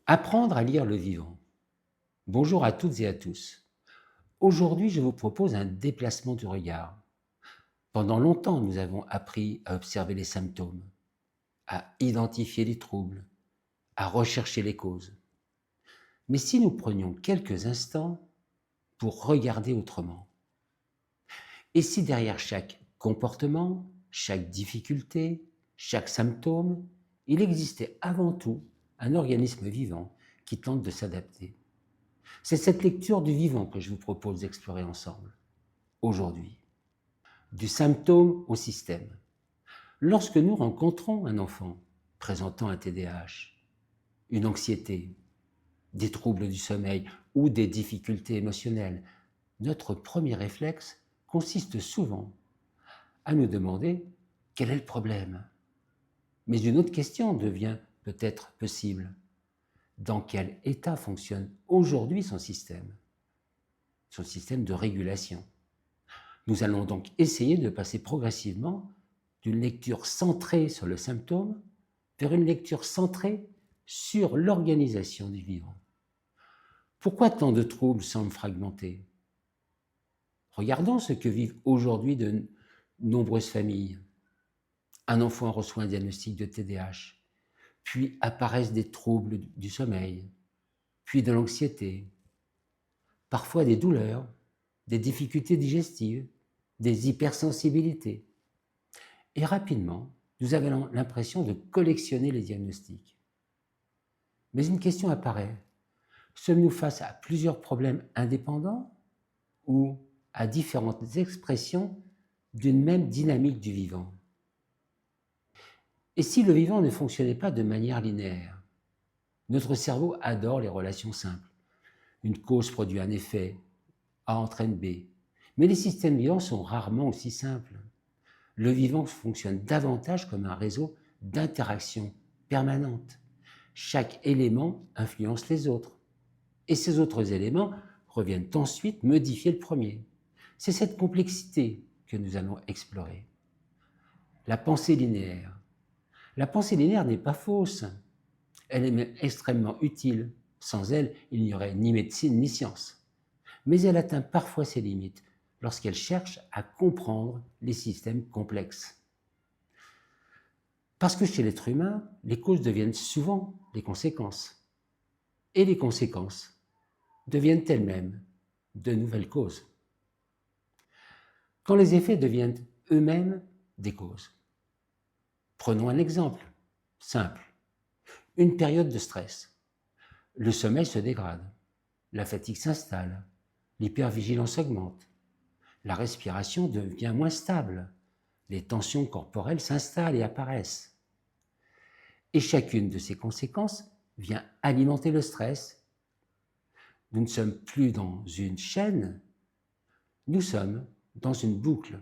Apprendre à lire le vivant. Bonjour à toutes et à tous. Aujourd'hui, je vous propose un déplacement du regard. Pendant longtemps, nous avons appris à observer les symptômes, à identifier les troubles, à rechercher les causes. Mais si nous prenions quelques instants pour regarder autrement, et si derrière chaque comportement, chaque difficulté, chaque symptôme, il existait avant tout un organisme vivant qui tente de s'adapter? C'est cette lecture du vivant que je vous propose d'explorer ensemble, aujourd'hui. Du symptôme au système. Lorsque nous rencontrons un enfant présentant un TDAH, une anxiété, des troubles du sommeil ou des difficultés émotionnelles, notre premier réflexe consiste souvent à nous demander quel est le problème. Mais une autre question devient peut-être possible. Dans quel état fonctionne aujourd'hui son système de régulation? Nous allons donc essayer de passer progressivement d'une lecture centrée sur le symptôme vers une lecture centrée sur l'organisation du vivant. Pourquoi tant de troubles semblent fragmentés? Regardons ce que vivent aujourd'hui de nombreuses familles. Un enfant reçoit un diagnostic de TDAH, puis apparaissent des troubles du sommeil, puis de l'anxiété, parfois des douleurs, des difficultés digestives, des hypersensibilités. Et rapidement, nous avons l'impression de collectionner les diagnostics. Mais une question apparaît. Sommes-nous face à plusieurs problèmes indépendants ou à différentes expressions d'une même dynamique du vivant? Et si le vivant ne fonctionnait pas de manière linéaire? Notre cerveau adore les relations simples. Une cause produit un effet, A entraîne B. Mais les systèmes vivants sont rarement aussi simples. Le vivant fonctionne davantage comme un réseau d'interactions permanentes. Chaque élément influence les autres. Et ces autres éléments reviennent ensuite modifier le premier. C'est cette complexité que nous allons explorer. La pensée linéaire. La pensée linéaire n'est pas fausse. Elle est même extrêmement utile. Sans elle, il n'y aurait ni médecine ni science. Mais elle atteint parfois ses limites lorsqu'elle cherche à comprendre les systèmes complexes. Parce que chez l'être humain, les causes deviennent souvent les conséquences. Et les conséquences deviennent elles-mêmes de nouvelles causes. Quand les effets deviennent eux-mêmes des causes. Prenons un exemple simple. Une période de stress. Le sommeil se dégrade, la fatigue s'installe, l'hypervigilance augmente, la respiration devient moins stable, les tensions corporelles s'installent et apparaissent. Et chacune de ces conséquences vient alimenter le stress. Nous ne sommes plus dans une chaîne, nous sommes dans une boucle.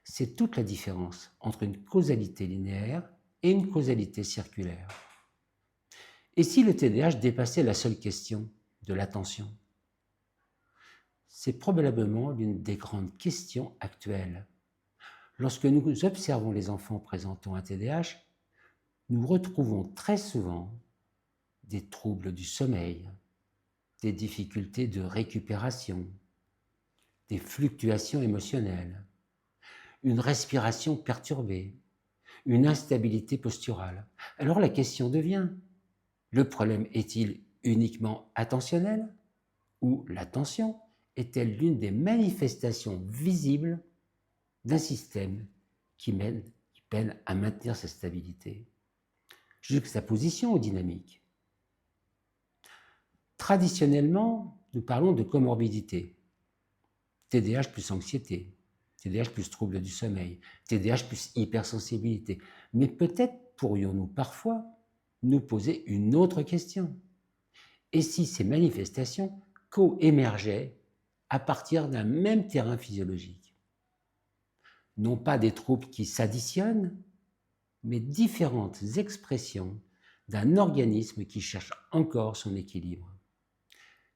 C'est toute la différence entre une causalité linéaire et une causalité circulaire. Et si le TDAH dépassait la seule question de l'attention? C'est probablement l'une des grandes questions actuelles. Lorsque nous observons les enfants présentant un TDAH, nous retrouvons très souvent des troubles du sommeil, des difficultés de récupération, des fluctuations émotionnelles, une respiration perturbée, une instabilité posturale. Alors la question devient, le problème est-il uniquement attentionnel ou l'attention est-elle l'une des manifestations visibles d'un système qui peine à maintenir sa stabilité? Juxtaposition aux dynamiques. Traditionnellement, nous parlons de comorbidité. TDAH plus anxiété, TDAH plus trouble du sommeil, TDAH plus hypersensibilité. Mais peut-être pourrions-nous parfois nous poser une autre question. Et si ces manifestations co-émergeaient à partir d'un même terrain physiologique? Non pas des troubles qui s'additionnent, mais différentes expressions d'un organisme qui cherche encore son équilibre.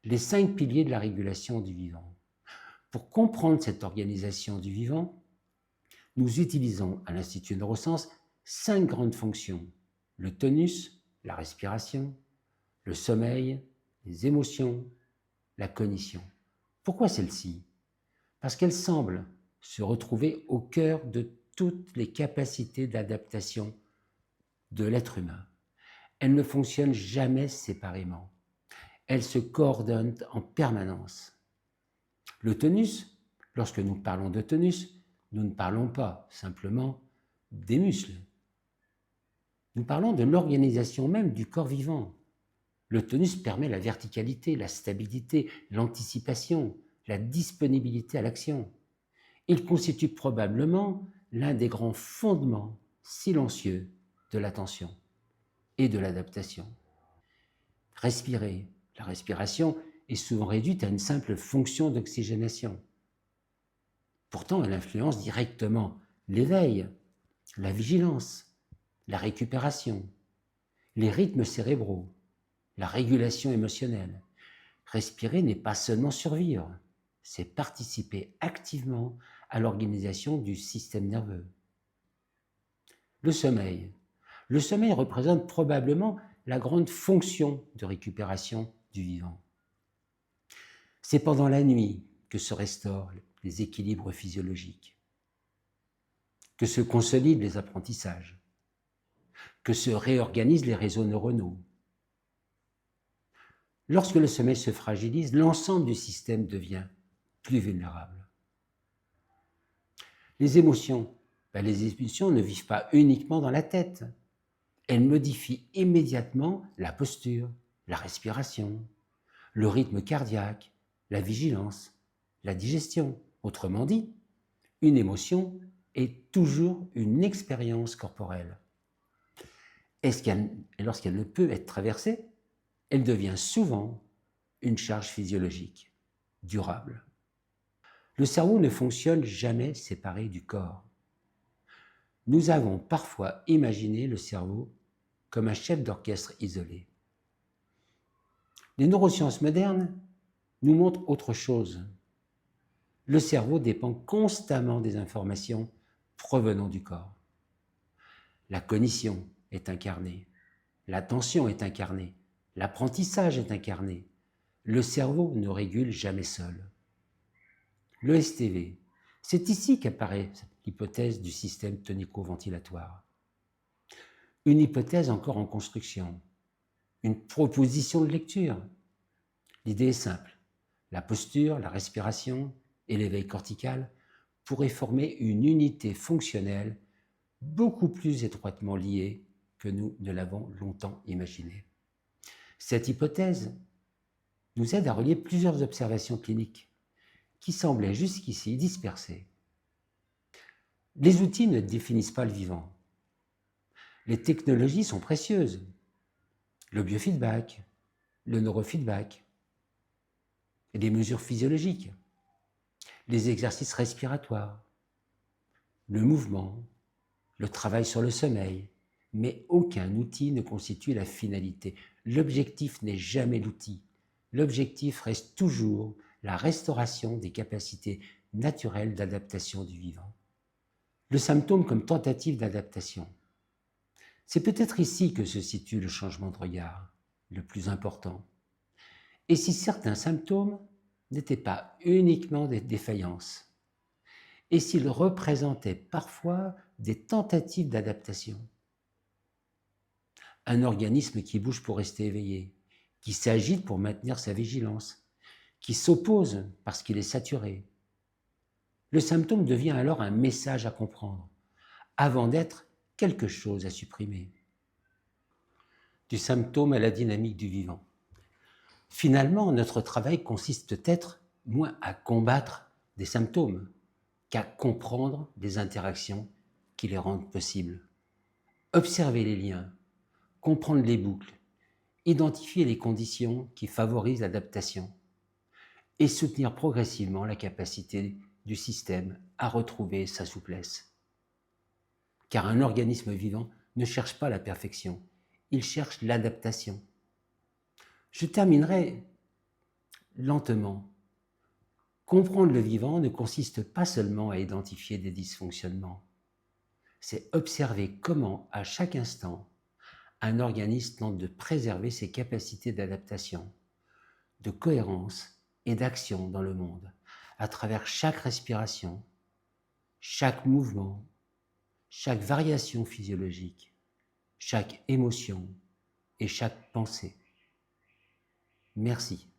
Les 5 piliers de la régulation du vivant. Pour comprendre cette organisation du vivant, nous utilisons à l'Institut Neurosciences 5 grandes fonctions. Le tonus, la respiration, le sommeil, les émotions, la cognition. Pourquoi celle-ci? Parce qu'elle semble se retrouver au cœur de toutes les capacités d'adaptation de l'être humain. Elles ne fonctionnent jamais séparément. Elles se coordonnent en permanence. Le tonus, lorsque nous parlons de tonus, nous ne parlons pas simplement des muscles. Nous parlons de l'organisation même du corps vivant. Le tonus permet la verticalité, la stabilité, l'anticipation, la disponibilité à l'action. Il constitue probablement l'un des grands fondements silencieux de l'attention et de l'adaptation. Respirer. La respiration est souvent réduite à une simple fonction d'oxygénation. Pourtant, elle influence directement l'éveil, la vigilance, la récupération, les rythmes cérébraux, la régulation émotionnelle. Respirer n'est pas seulement survivre, c'est participer activement à l'organisation du système nerveux. Le sommeil. Le sommeil représente probablement la grande fonction de récupération du vivant. C'est pendant la nuit que se restaurent les équilibres physiologiques, que se consolident les apprentissages, que se réorganisent les réseaux neuronaux. Lorsque le sommeil se fragilise, l'ensemble du système devient plus vulnérable. Les émotions. Les émotions ne vivent pas uniquement dans la tête. Elles modifient immédiatement la posture, la respiration, le rythme cardiaque, la vigilance, la digestion. Autrement dit, une émotion est toujours une expérience corporelle. Et lorsqu'elle ne peut être traversée, elle devient souvent une charge physiologique, durable. Le cerveau ne fonctionne jamais séparé du corps. Nous avons parfois imaginé le cerveau comme un chef d'orchestre isolé. Les neurosciences modernes nous montrent autre chose. Le cerveau dépend constamment des informations provenant du corps. La cognition est incarnée, l'attention est incarnée, l'apprentissage est incarné. Le cerveau ne régule jamais seul. Le STV, c'est ici qu'apparaît l'hypothèse du système tonico-ventilatoire. Une hypothèse encore en construction, une proposition de lecture. L'idée est simple, la posture, la respiration et l'éveil cortical pourraient former une unité fonctionnelle beaucoup plus étroitement liée que nous ne l'avons longtemps imaginé. Cette hypothèse nous aide à relier plusieurs observations cliniques qui semblaient jusqu'ici dispersées. Les outils ne définissent pas le vivant. Les technologies sont précieuses. Le biofeedback, le neurofeedback, et les mesures physiologiques, les exercices respiratoires, le mouvement, le travail sur le sommeil, mais aucun outil ne constitue la finalité. L'objectif n'est jamais l'outil. L'objectif reste toujours la restauration des capacités naturelles d'adaptation du vivant. Le symptôme comme tentative d'adaptation. C'est peut-être ici que se situe le changement de regard, le plus important. Et si certains symptômes n'étaient pas uniquement des défaillances, et s'ils représentaient parfois des tentatives d'adaptation. Un organisme qui bouge pour rester éveillé, qui s'agite pour maintenir sa vigilance, qui s'oppose parce qu'il est saturé. Le symptôme devient alors un message à comprendre, avant d'être quelque chose à supprimer. Du symptôme à la dynamique du vivant. Finalement, notre travail consiste peut-être moins à combattre des symptômes qu'à comprendre des interactions qui les rendent possibles. Observer les liens, comprendre les boucles, identifier les conditions qui favorisent l'adaptation et soutenir progressivement la capacité du système à retrouver sa souplesse. Car un organisme vivant ne cherche pas la perfection, il cherche l'adaptation. Je terminerai lentement. Comprendre le vivant ne consiste pas seulement à identifier des dysfonctionnements, c'est observer comment, à chaque instant, un organisme tente de préserver ses capacités d'adaptation, de cohérence et d'action dans le monde, à travers chaque respiration, chaque mouvement, chaque variation physiologique, chaque émotion et chaque pensée. Merci.